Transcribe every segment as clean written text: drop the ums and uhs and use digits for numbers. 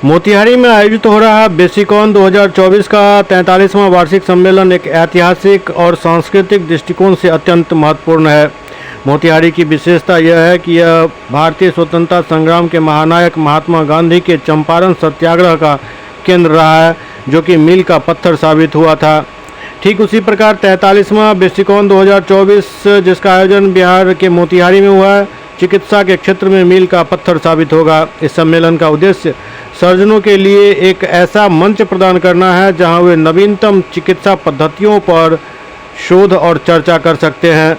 मोतिहारी में आयोजित हो रहा बेसिकॉन 2024 का 43वां वार्षिक सम्मेलन एक ऐतिहासिक और सांस्कृतिक दृष्टिकोण से अत्यंत महत्वपूर्ण है। मोतिहारी की विशेषता यह है कि यह भारतीय स्वतंत्रता संग्राम के महानायक महात्मा गांधी के चंपारण सत्याग्रह का केंद्र रहा है, जो कि मील का पत्थर साबित हुआ था। ठीक उसी प्रकार 43वां बेसिकॉन 2024 जिसका आयोजन बिहार के मोतिहारी में हुआ है, चिकित्सा के क्षेत्र में मील का पत्थर साबित होगा। इस सम्मेलन का उद्देश्य सर्जनों के लिए एक ऐसा मंच प्रदान करना है जहां वे नवीनतम चिकित्सा पद्धतियों पर शोध और चर्चा कर सकते हैं।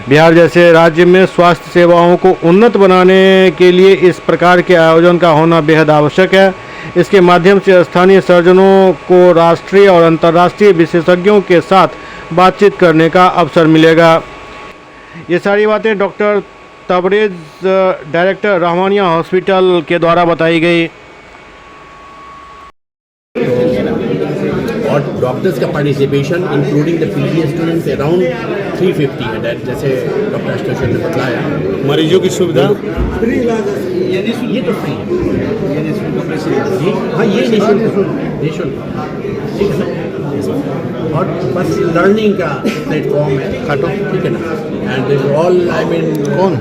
बिहार जैसे राज्य में स्वास्थ्य सेवाओं को उन्नत बनाने के लिए इस प्रकार के आयोजन का होना बेहद आवश्यक है। इसके माध्यम से स्थानीय सर्जनों को राष्ट्रीय और अंतर्राष्ट्रीय विशेषज्ञों के साथ बातचीत करने का अवसर मिलेगा। ये सारी बातें doctor Tabrez, director Rahmania hospital के द्वारा बताई गई। और डॉक्टर्स का participation including the PG students around 350 है। दैट जैसे डॉक्टर अष्टोशन ने बताया, मरीजों की सुविधा फ्री इलाज ये तो फ्री है। हाँ, ये निःशुल्क ठीक है ना। और बस लर्निंग का प्लेटफॉर्म है खाटो, ठीक है ना। And this all I mean कौन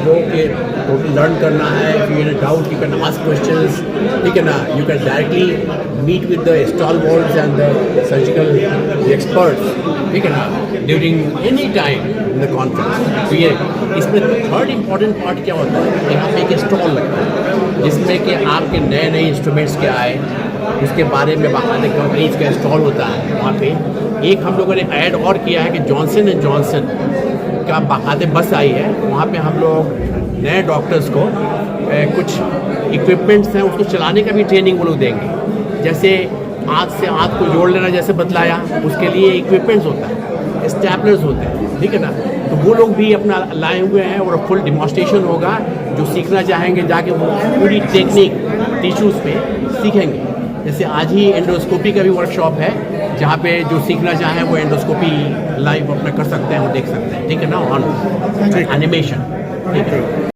वो के टोटल लर्न करना है। If you have doubt you can ask questions, ठीक है ना। You can directly meet with the stalwarts and the surgical experts, ठीक है ना, during any time in the conference. तो ये इसमें थर्ड इम्पॉर्टेंट पार्ट क्या होता है, यहाँ पे एक स्टॉल लगता है जिसमें कि आपके नए नए इंस्ट्रूमेंट्स क्या आए उसके बारे में बाकायदा कंपनीज का स्टॉल होता है वहाँ पे। एक हम लोगों ने ऐड और किया है कि जॉनसन एंड जॉनसन का बाकायदा बस आई है, वहाँ पे हम लोग नए डॉक्टर्स को कुछ इक्विपमेंट्स हैं उसको चलाने का भी ट्रेनिंग वो लोग देंगे। जैसे आँख से आँख को जोड़ लेना जैसे बतलाया, उसके लिए इक्विपमेंट्स होता है, स्टैपलर्स होते हैं, ठीक है ना। तो वो लोग भी अपना लाए हुए हैं और फुल डिमॉन्स्ट्रेशन होगा। जो सीखना चाहेंगे जाके वो पूरी टेक्निक टिश्यूज़ पे सीखेंगे। जैसे आज ही एंडोस्कोपी का भी वर्कशॉप है जहाँ पे जो सीखना चाहें वो एंडोस्कोपी लाइव अपना कर सकते हैं और देख सकते हैं, ठीक है ना, ऑन एनिमेशन, ठीक है।